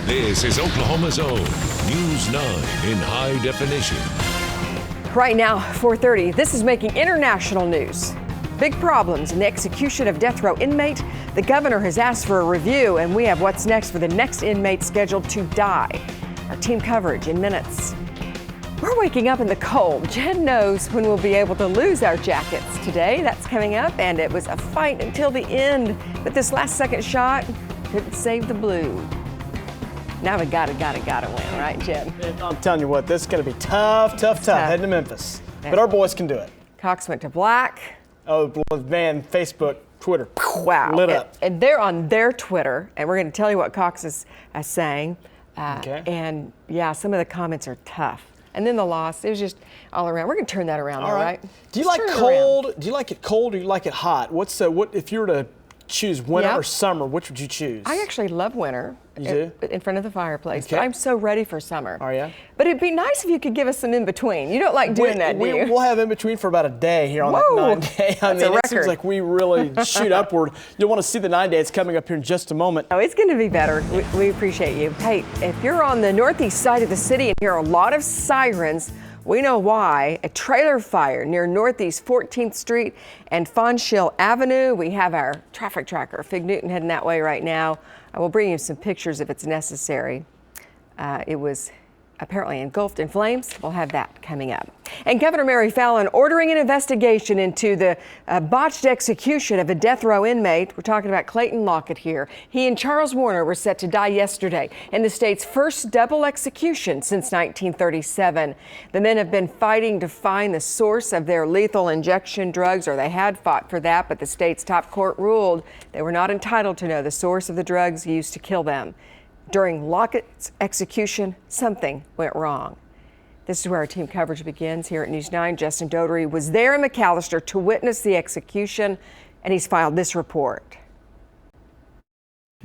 This is Oklahoma's own News 9 in high definition. Right now, 4:30, this is making international news. Big problems in the execution of death row inmate. The governor has asked for a review, and we have what's next for the next inmate scheduled to die. Our team coverage in minutes. We're waking up in the cold. Jen knows when we'll be able to lose our jackets today. That's coming up, and it was a fight until the end. But this last second shot couldn't save the blue. Now we gotta win, right, Jen? I'm telling you what, this is gonna be tough, heading to Memphis. But our boys can do it. Cox went to black. Oh, man, Facebook, Twitter, wow, lit up. And they're on their Twitter, and we're going to tell you what Cox is saying. Okay. And yeah, some of the comments are tough. And then the loss, it was just all around. We're going to turn that around, all right? Do you like cold? Do you like it cold or do you like it hot? What if you were to choose winter or summer, which would you choose? I actually love winter. You do? In front of the fireplace, okay. But I'm so ready for summer. Are you? But it'd be nice if you could give us some in between. You don't like doing that, do you? We'll have in between for about a day here on that 9-day. That's a record. It seems like we really shoot upward. You'll want to see the 9-day. It's coming up here in just a moment. Oh, it's going to be better. We appreciate you. Hey, if you're on the northeast side of the city and hear a lot of sirens, we know why. A trailer fire near Northeast 14th Street and Fonshill Avenue. We have our traffic tracker, Fig Newton, heading that way right now. I will bring you some pictures if it's necessary. It was apparently engulfed in flames. We'll have that coming up. And Governor Mary Fallin ordering an investigation into the botched execution of a death row inmate. We're talking about Clayton Lockett here. He and Charles Warner were set to die yesterday in the state's first double execution since 1937. The men have been fighting to find the source of their lethal injection drugs, or they had fought for that, but the state's top court ruled they were not entitled to know the source of the drugs used to kill them. During Lockett's execution, something went wrong. This is where our team coverage begins here at News 9. Justin Dodery was there in McAllister to witness the execution, and he's filed this report.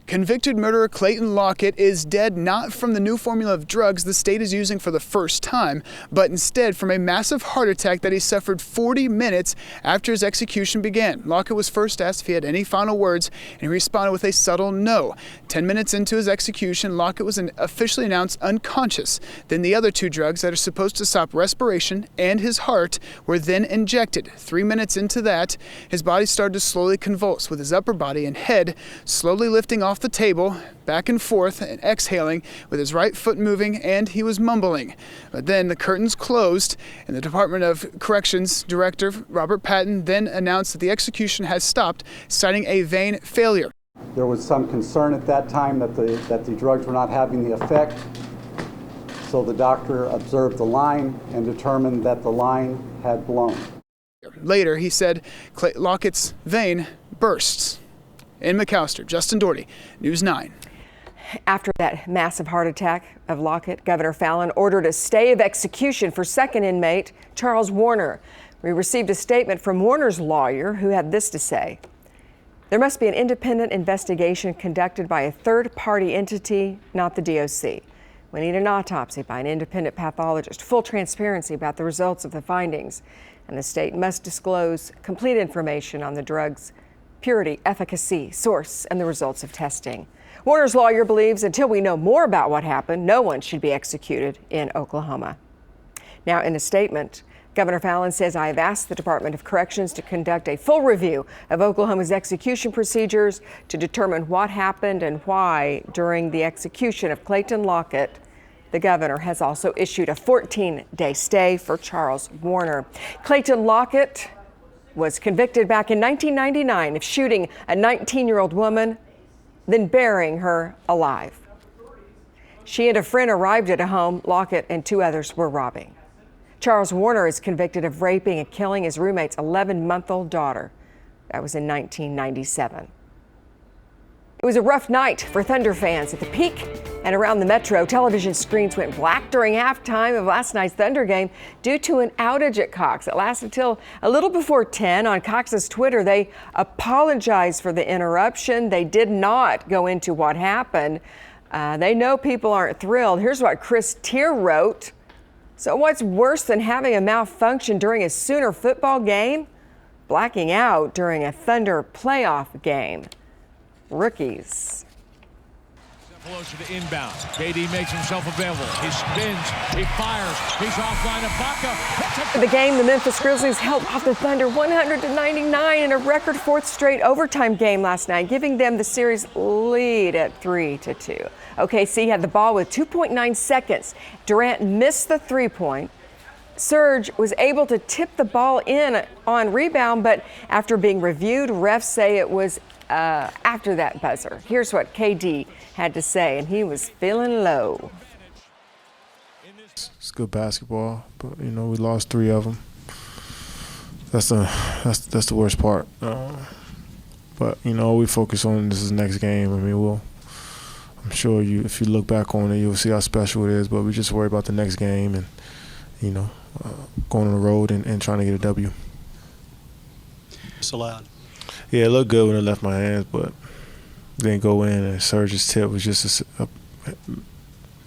Convicted murderer Clayton Lockett is dead not from the new formula of drugs the state is using for the first time, but instead from a massive heart attack that he suffered 40 minutes after his execution began. Lockett was first asked if he had any final words, and he responded with a subtle no. 10 minutes into his execution, Lockett was officially announced unconscious. Then the other two drugs that are supposed to stop respiration and his heart were then injected. 3 minutes into that, his body started to slowly convulse, with his upper body and head slowly lifting off the table, back and forth, and exhaling, with his right foot moving, and he was mumbling. But then the curtains closed, and the Department of Corrections Director Robert Patton then announced that the execution has stopped, citing a vein failure. There was some concern at that time that the drugs were not having the effect, so the doctor observed the line and determined that the line had blown. Later, he said Lockett's vein bursts. In McAllister, Justin Doherty, News 9. After that massive heart attack of Lockett, Governor Fallin ordered a stay of execution for second inmate Charles Warner. We received a statement from Warner's lawyer, who had this to say. There must be an independent investigation conducted by a third-party entity, not the DOC. We need an autopsy by an independent pathologist, full transparency about the results of the findings, and the state must disclose complete information on the drugs' purity, efficacy, source, and the results of testing. Warner's lawyer believes until we know more about what happened, no one should be executed in Oklahoma. Now, in a statement, Governor Fallin says, I have asked the Department of Corrections to conduct a full review of Oklahoma's execution procedures to determine what happened and why during the execution of Clayton Lockett. The governor has also issued a 14-day stay for Charles Warner. Clayton Lockett was convicted back in 1999 of shooting a 19-year-old woman, then burying her alive. She and a friend arrived at a home Lockett and two others were robbing. Charles Warner is convicted of raping and killing his roommate's 11-month-old daughter. That was in 1997. It was a rough night for Thunder fans at the Peak and around the metro. Television screens went black during halftime of last night's Thunder game due to an outage at Cox. It lasted till a little before 10. On Cox's Twitter, they apologized for the interruption. They did not go into what happened. They know people aren't thrilled. Here's what Chris Tier wrote. So what's worse than having a malfunction during a Sooner football game? Blacking out during a Thunder playoff game. Rookies. Closer to inbound. KD makes himself available. He spins. He fires. He's offline. Ibaka. The game, the Memphis Grizzlies held off the Thunder 100-99 in a record fourth straight overtime game last night, giving them the series lead at 3-2. OKC had the ball with 2.9 seconds. Durant missed the three-point. Serge was able to tip the ball in on rebound, but after being reviewed, refs say it was after that buzzer. Here's what KD had to say, and he was feeling low. It's good basketball, but we lost 3 of them. That's the worst part. But we focus on this is the next game. I mean, I'm sure if you look back on it, you'll see how special it is. But we just worry about the next game and going on the road and trying to get a W. It's allowed. Yeah, it looked good when it left my hands, but it didn't go in, and Serge's tip was just a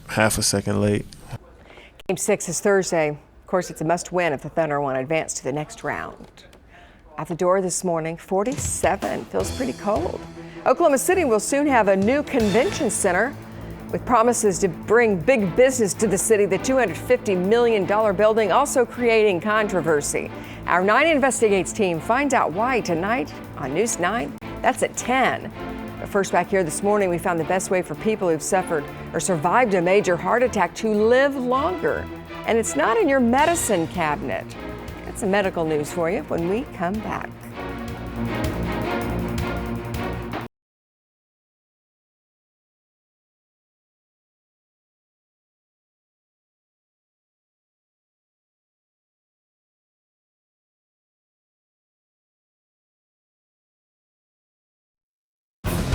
half a second late. Game 6 is Thursday. Of course, it's a must-win if the Thunder want to advance to the next round. At the door this morning, 47. Feels pretty cold. Oklahoma City will soon have a new convention center with promises to bring big business to the city. The $250 million building also creating controversy. Our 9 Investigates team finds out why tonight on News 9. That's at 10. But first, back here this morning, we found the best way for people who've suffered or survived a major heart attack to live longer. And it's not in your medicine cabinet. Got some medical news for you when we come back.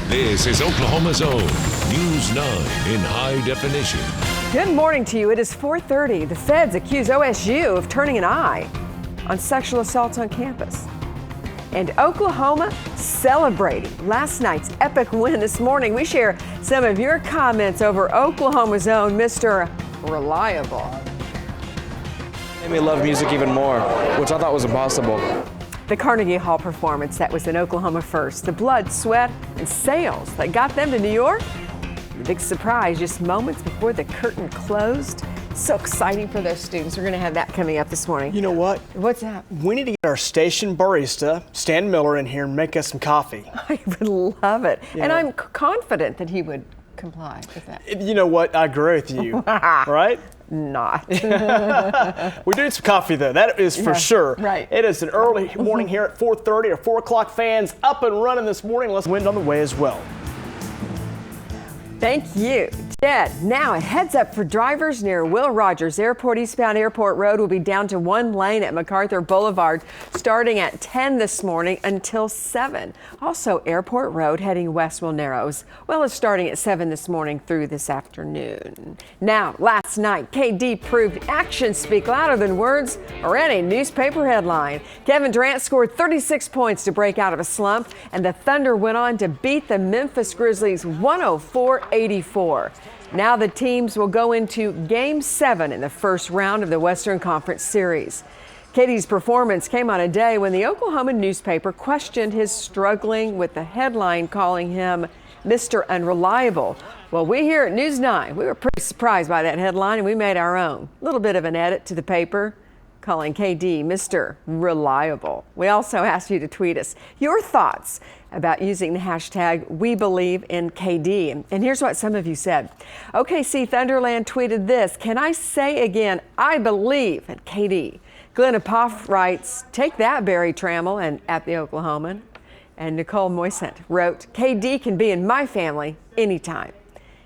This is Oklahoma's own News 9 in high definition. Good morning to you. It is 4:30. The feds accuse OSU of turning an eye on sexual assaults on campus. And Oklahoma celebrating last night's epic win this morning. We share some of your comments over Oklahoma's own Mr. Reliable. Made me love music even more, which I thought was impossible. The Carnegie Hall performance that was in Oklahoma first. The blood, sweat, and sales that got them to New York. The big surprise just moments before the curtain closed. So exciting for those students. We're going to have that coming up this morning. You know what? What's that? We need to get our station barista, Stan Miller, in here and make us some coffee. I would love it. Yeah. And I'm confident that he would comply with that. You know what? I agree with you, right? Not. We're doing some coffee, though. That is for sure. Right. It is an early morning here at 4:30 or 4 o'clock. Fans up and running this morning. Let's wind on the way as well. Thank you, Jed. Now a heads up for drivers near Will Rogers Airport. Eastbound Airport Road will be down to 1 lane at MacArthur Boulevard starting at 10 this morning until 7. Also, Airport Road heading west will narrow as well as starting at 7 this morning through this afternoon. Now, last night, KD proved actions speak louder than words or any newspaper headline. Kevin Durant scored 36 points to break out of a slump, and the Thunder went on to beat the Memphis Grizzlies 104-84. Now the teams will go into Game 7 in the first round of the Western Conference Series. KD's performance came on a day when the Oklahoma newspaper questioned his struggling with the headline calling him Mr. Unreliable. Well, we here at News 9, we were pretty surprised by that headline and we made our own. A little bit of an edit to the paper calling KD Mr. Reliable. We also asked you to tweet us your thoughts about using the hashtag WeBelieveInKD. And here's what some of you said. OKC Thunderland tweeted this: "Can I say again, I believe in KD." Glenna Poff writes, "Take that, Barry Trammell," and at the Oklahoman. And Nicole Moisant wrote, "KD can be in my family anytime."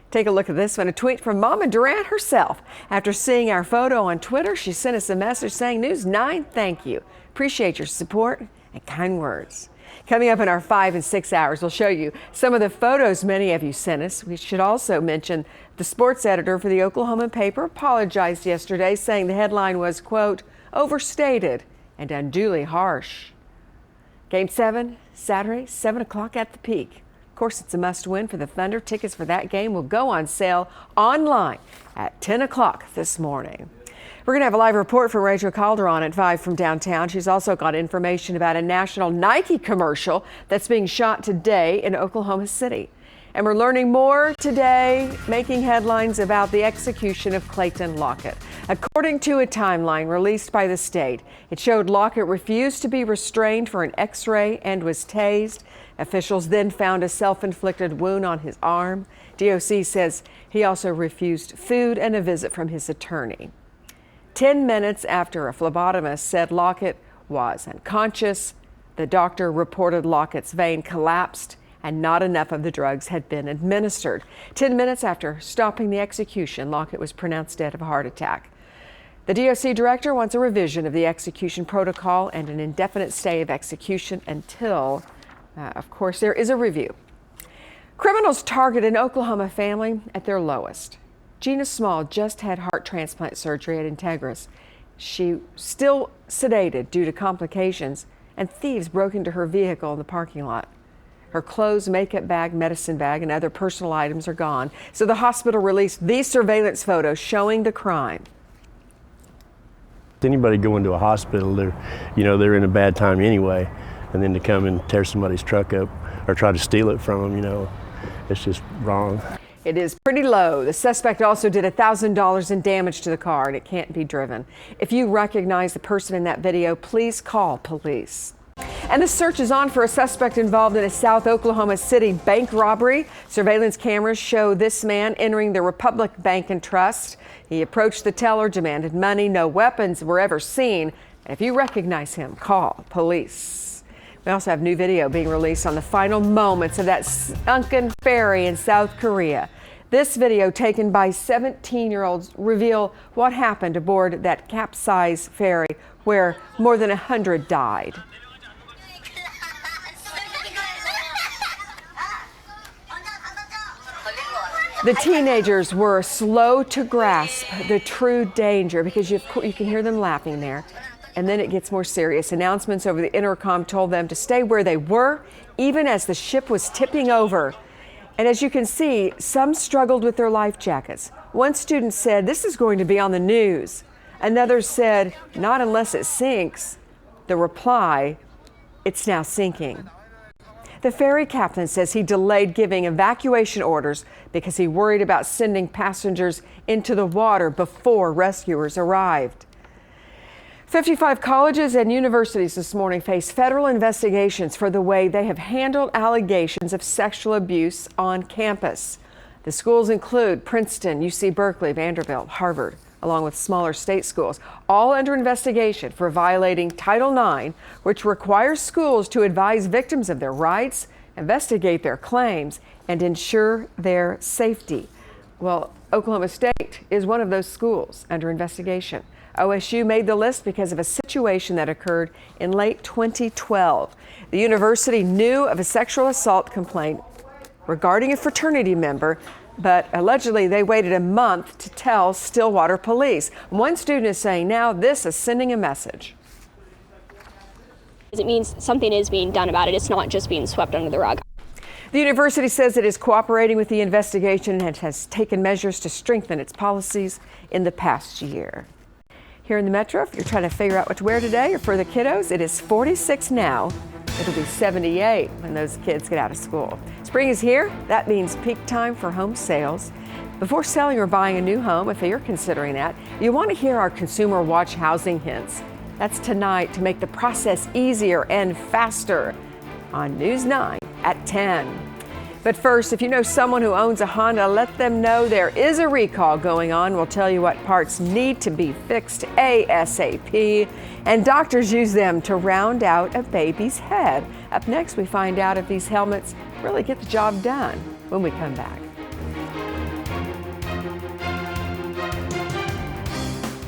Take a look at this one, a tweet from Mama Durant herself. After seeing our photo on Twitter, she sent us a message saying, "News 9, thank you. Appreciate your support and kind words." Coming up in our 5 and 6 hours, we'll show you some of the photos many of you sent us. We should also mention the sports editor for the Oklahoma paper apologized yesterday, saying the headline was, quote, overstated and unduly harsh. Game 7, Saturday, 7 o'clock at the Peak. Of course, it's a must-win for the Thunder. Tickets for that game will go on sale online at 10 o'clock this morning. We're going to have a live report from Rachel Calderon at 5 from downtown. She's also got information about a national Nike commercial that's being shot today in Oklahoma City. And we're learning more today, making headlines about the execution of Clayton Lockett. According to a timeline released by the state, it showed Lockett refused to be restrained for an x-ray and was tased. Officials then found a self-inflicted wound on his arm. DOC says he also refused food and a visit from his attorney. 10 minutes after a phlebotomist said Lockett was unconscious, the doctor reported Lockett's vein collapsed and not enough of the drugs had been administered. 10 minutes after stopping the execution, Lockett was pronounced dead of a heart attack. The DOC director wants a revision of the execution protocol and an indefinite stay of execution until, of course, there is a review. Criminals target an Oklahoma family at their lowest. Gina Small just had heart transplant surgery at Integris. She still sedated due to complications, and thieves broke into her vehicle in the parking lot. Her clothes, makeup bag, medicine bag, and other personal items are gone. So the hospital released these surveillance photos showing the crime. Anybody go into a hospital, they're in a bad time anyway, and then to come and tear somebody's truck up or try to steal it from them, it's just wrong. It is pretty low. The suspect also did $1,000 in damage to the car, and it can't be driven. If you recognize the person in that video, please call police. And the search is on for a suspect involved in a South Oklahoma City bank robbery. Surveillance cameras show this man entering the Republic Bank and Trust. He approached the teller, demanded money. No weapons were ever seen. And if you recognize him, call police. We also have new video being released on the final moments of that sunken ferry in South Korea. This video, taken by 17-year-olds, reveal what happened aboard that capsized ferry where more than 100 died. The teenagers were slow to grasp the true danger because you can hear them laughing there. And then it gets more serious. Announcements over the intercom told them to stay where they were, even as the ship was tipping over. And as you can see, some struggled with their life jackets. One student said, "This is going to be on the news." Another said, "Not unless it sinks." The reply, "It's now sinking." The ferry captain says he delayed giving evacuation orders because he worried about sending passengers into the water before rescuers arrived. 55 colleges and universities this morning face federal investigations for the way they have handled allegations of sexual abuse on campus. The schools include Princeton, UC Berkeley, Vanderbilt, Harvard, along with smaller state schools, all under investigation for violating Title IX, which requires schools to advise victims of their rights, investigate their claims, and ensure their safety. Well, Oklahoma State is one of those schools under investigation. OSU made the list because of a situation that occurred in late 2012. The university knew of a sexual assault complaint regarding a fraternity member, but allegedly they waited a month to tell Stillwater police. One student is saying now this is sending a message. It means something is being done about it. It's not just being swept under the rug. The university says it is cooperating with the investigation and has taken measures to strengthen its policies in the past year. Here in the Metro, if you're trying to figure out what to wear today or for the kiddos, it is 46 now. It'll be 78 when those kids get out of school. Spring is here. That means peak time for home sales. Before selling or buying a new home, if you're considering that, you want to hear our Consumer Watch housing hints. That's tonight to make the process easier and faster on News 9 at 10. But first, if you know someone who owns a Honda, let them know there is a recall going on. We'll tell you what parts need to be fixed ASAP. And doctors use them to round out a baby's head. Up next, we find out if these helmets really get the job done when we come back.